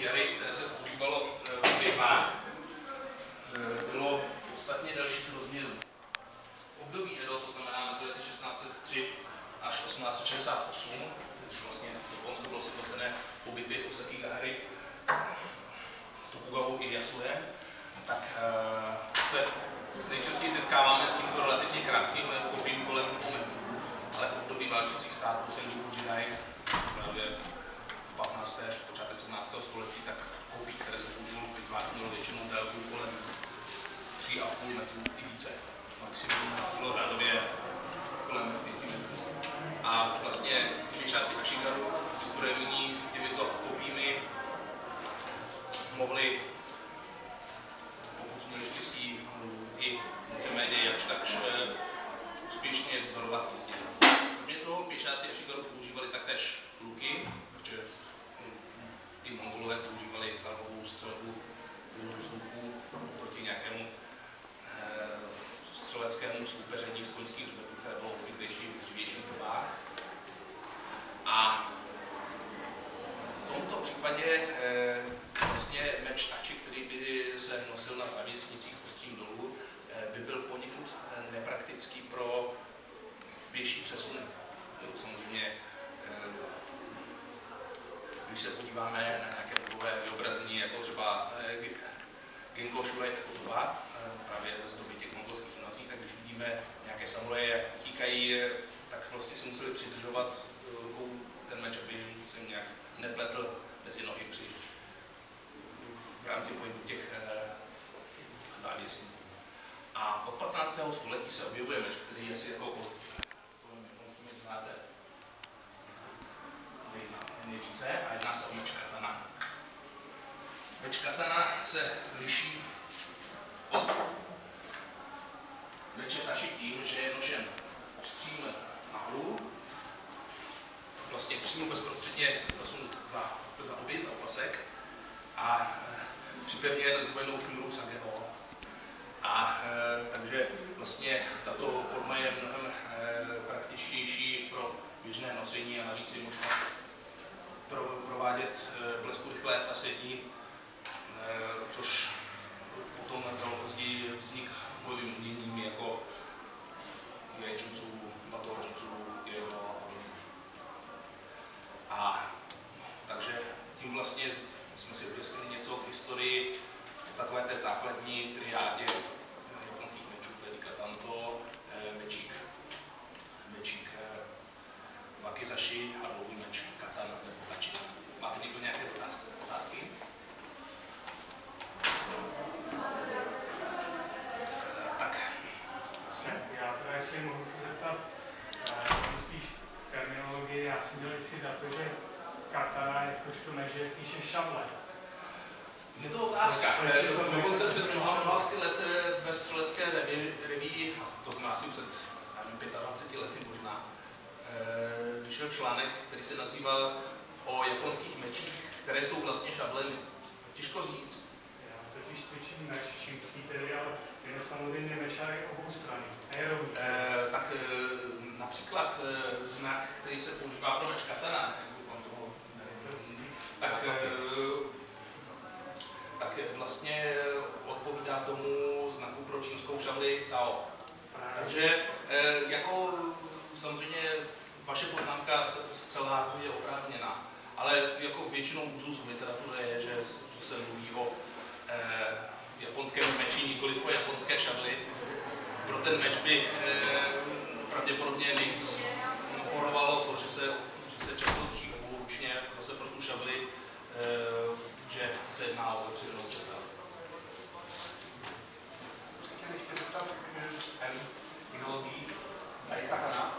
použití jary, které se používalo v bitvách, bylo podstatně dalších rozměrů. Období Edo, to znamená mezi lety 1603 až 1868, když vlastně Japonsko bylo sjednocené po bitvě u Sekigahary, Tokugavou i Yasuem, tak se nejčastěji setkáváme s tímto relativně krátkým kopím kolem momentu. Ale v období válčících států Sengoku Jidai, v 15. až počátek 17. století, tak kopí, které se používalo v bitvách, mělo většinou délku kolem 3,5 metrů i více. Maximum bylo řádově kolem 5 metrů. A vlastně pěšáci Ashigaru, vyzbrojení těmito kopími, mohli, pokud měli štěstí, i víceméně jakž takž úspěšně vzdorovat jízdě. Kromě toho pěšáci Ashigaru používali taktéž luky, protože i Mongolové používali salvovou střelbu z luků proti nějakému střeleckému soupeření z koňských hřbetů, které bylo obvyklejší v dřívějších dobách. A v tomto případě vlastně meč tači, který by se nosil na závěsnicích ostřím dolů, by byl poněkud nepraktický pro pěší přesuny. Samozřejmě, když se podíváme na nějaké takové vyobrazení, jako třeba Genko Shuai Kotoba, právě z doby těch mongolských invazí, tak když vidíme nějaké samuraje, jak utíkají, tak vlastně si museli přidržovat rukou ten meč, aby se nějak nepletl mezi nohy v rámci pohybu těch závěsníků. A od 15. století se objevuje meč, který je asi jako japonský meč znáte nejvíce, a jedná se o meč katana. Meč katana se liší od meče tači tím, že je nožen ostřím nahoru, vlastně přímo bezprostředně zasunut za huby, za opasek a připevněn zbrojenou šňůrou sageho. A takže vlastně tato forma je mnohem praktičtější pro běžné nosení a navíc je možné provádět bleskurychlé tasední, což potom dalo později vznik bojovým uměním jako Jejutsu, Batojutsu, Jeido a podobně. A takže tím vlastně jsme si objasnili něco v historii o takové té základní triádě japonských mečů, tedy katanto, mečík wakizashi a dlouhý meč katana nebo tači. Máte někdo nějaké otázky? Tak. Já teda, jestli mohu se zeptat, spíš terminologie, já jsem měl si za to, že katana jakožto meč je spíše šavle. Je to otázka. Dokonce před mnoha let ve střelecké revii, to znamená asi před 25 lety možná, vyšel článek, který se nazýval o japonských mečích, které jsou vlastně šablemi. Těžko říct. Já totiž cvičím meč čínský, tedy, ale je samozřejmě mečarek obou strany. Tak například znak, který se používá pro meč katana, tak vlastně odpovídá tomu znaku pro čínskou šavli Tao. Takže jako samozřejmě vaše poznámka zcela je oprávněná, ale jako většinou úzus v literatuře je, že se mluví o japonském meči, nikoliv o japonské šavli. Pro ten meč by pravděpodobně nejvíc oporovalo to, že se často drží ručně, zase pro tu šavli, že se jedná o zakřivenou zřetel. Chtěl ještě zeptat k technologii tady katana,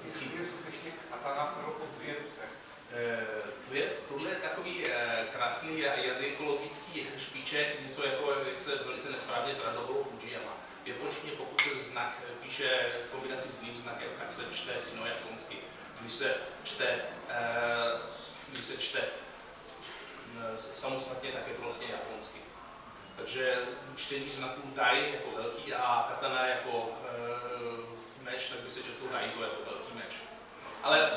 jestli je skutečně katana pro obě ruce. Tohle je takový krásný jazykologický špiček, něco jako, jak se velice nesprávně tradovalo Fujiyama. V japonštině, pokud se znak píše kombinací s jiným znakem, tak se čte sino-japonsky. Když se čte samostatně, tak je to vlastně japonsky. Takže čtení znaků dai jako velký a katana jako meč, tak by se četl dai to jako velký meč. Ale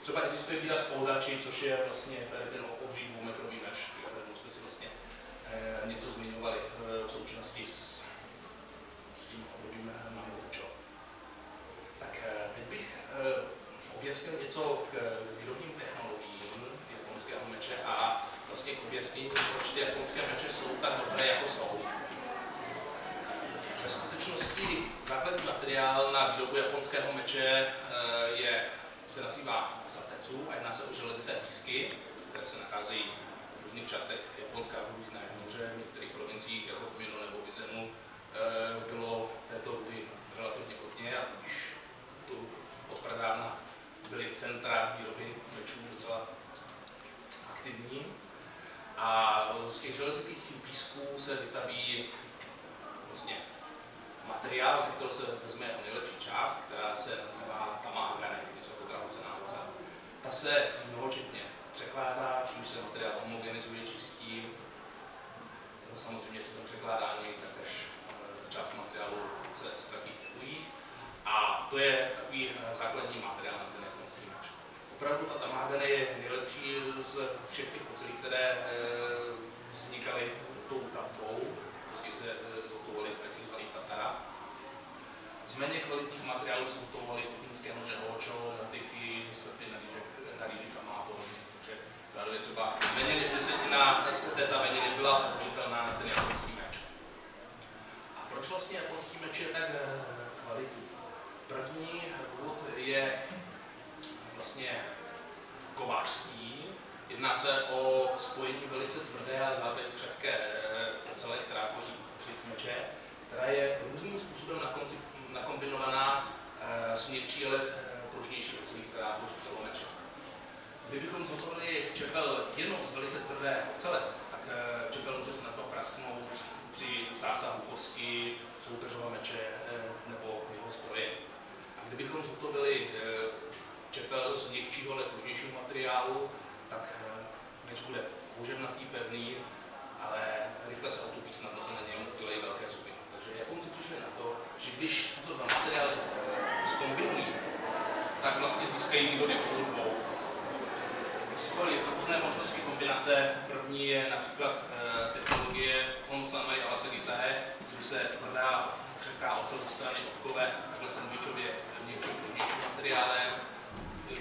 Třeba existuje výraz Odači, což je vlastně ten obří dvoumetrový meč, kterému jste si vlastně něco zmiňovali v součinnosti s tím obdobím Mamucho. Tak teď bych objasnil něco k výrobním technologiím japonského meče a vlastně k objasnění, proč ty japonské meče jsou tak dobré, jako jsou. Ve skutečnosti základní materiál na výrobu japonského meče se nazývá satetsu a jedná se o železité písky, které se nacházejí v různých částech Japonska, v různé moře, v některých provinciích, jako v Mino nebo Bizenu, bylo této rudy relativně hodně a když tu odpradávna byly centra výroby mečů docela aktivní. A z těch železitých písků se vytaví vlastně materiál, ze kterého se vezme nejlepší část, která se nazývá tamagane, něco jako drahocenná ocel. Ta se mnohočetně překládá, čímž se materiál homogenizuje, čistí. Samozřejmě při tom překládání taktéž část materiálu se ztratí v tepujích. A to je takový základní materiál na ten japonský meč. Opravdu ta tamagane je nejlepší z všech těch ocelí, které vznikaly tou tavbou, prostě se zhotovovaly v precizovaných tatarách. Z méně kvalitních materiálů se zhotovovaly kuchyňské nože hočo, motiky, srpy na rýži kamáto. Takže právě třeba méně než desetina té taveniny byla použitelná na ten japonský meč. A proč vlastně japonský meč je tak kvalitní? První důvod je vlastně kovářský. Jedná se o spojení velice tvrdé a zároveň křehké ocele, která tvoří přit meče, která je různým způsobem nakombinovaná s měkčí, ale pružnější ocelí, která tvoří tělo meče. Kdybychom zhotovili čepel jenom z velice tvrdé ocele, tak čepel může se na to prasknout při zásahu kosti, soupeřova meče nebo jeho zbroje. A kdybychom zhotovili čepel z měkčího, ale pružnějšího materiálu, tak meč bude houževnatý, pevný, ale rychle se otupí, snadno se na něm udělají velké zuby. Takže Japonci přišli na to, že když tyto dva materiály zkombinují, tak vlastně získají výhody obou dvou. Existovaly různé možnosti kombinace. První je například technologie Honsamai Awasegitae, kdy se tvrdá křehká ocel ze strany obkové takhle sandvičově měkčím pružnějším materiálem.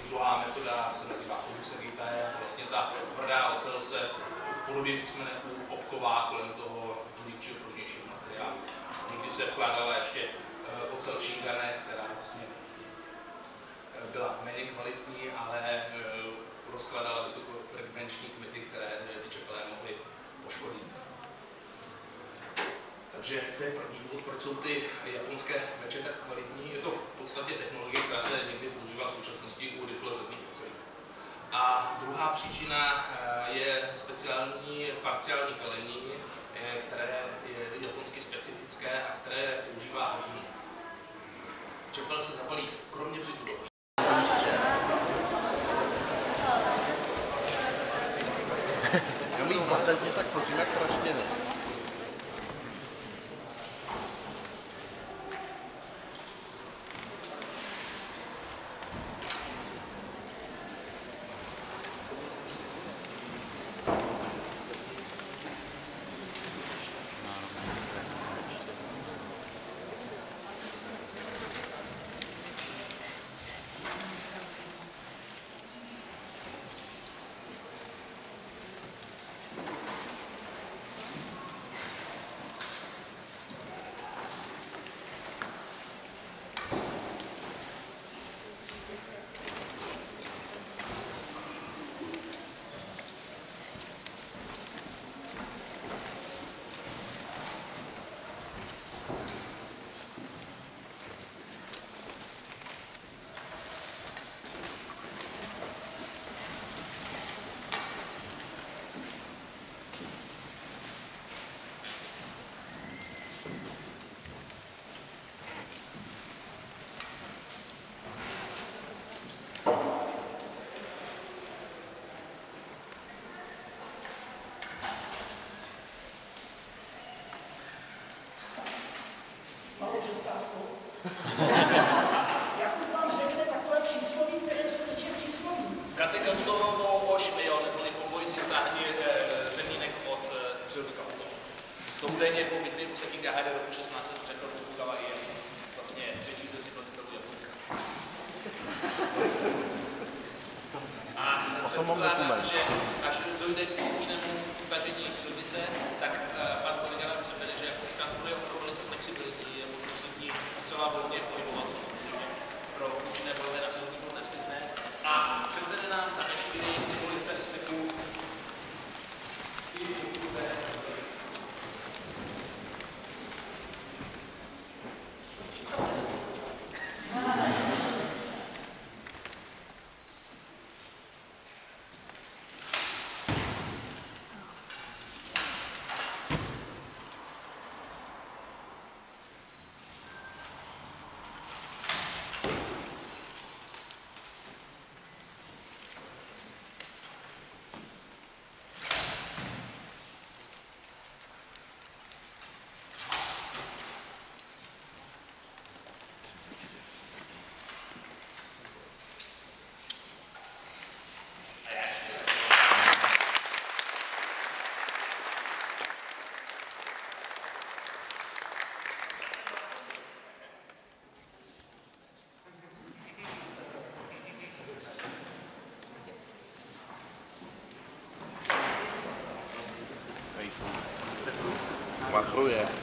Druhá metoda se nazývá Kobusegitae, vlastně ta tvrdá ocel se v podobě písmeneků obková kolem toho měkčího pružnějšího materiálu. Někdy se vkládala ještě ocel Shingane, která vlastně byla méně kvalitní, ale rozkladala vysokofrekvenční kmity, které ty čepelé mohly poškodit. Takže to je první důvod, proč jsou ty japonské meče tak kvalitní. Je to v podstatě technologie, která se někdy používá v současnosti u rychlorezných ocelí. A druhá příčina je speciální parciální kalení, které je japonsky specifické a které používá hrdní. Čepel se zapalí kromě břitu do hlíny. Já mít patentně tak proč jinak strašně ne. Jakub vám řekne takové přísloví, které je skutečně přísloví. mám dokument. Že až dojde k příslušnému utažení silnice, tak pan kolega nám převede, že jako transportuje opravdu velice flexibilní, je možno se ní zcela volně pohybovat, samozřejmě pro účinné bojové nasazení bylo nezbytné. A předvede nám ta naši videa několik testů. Machruje.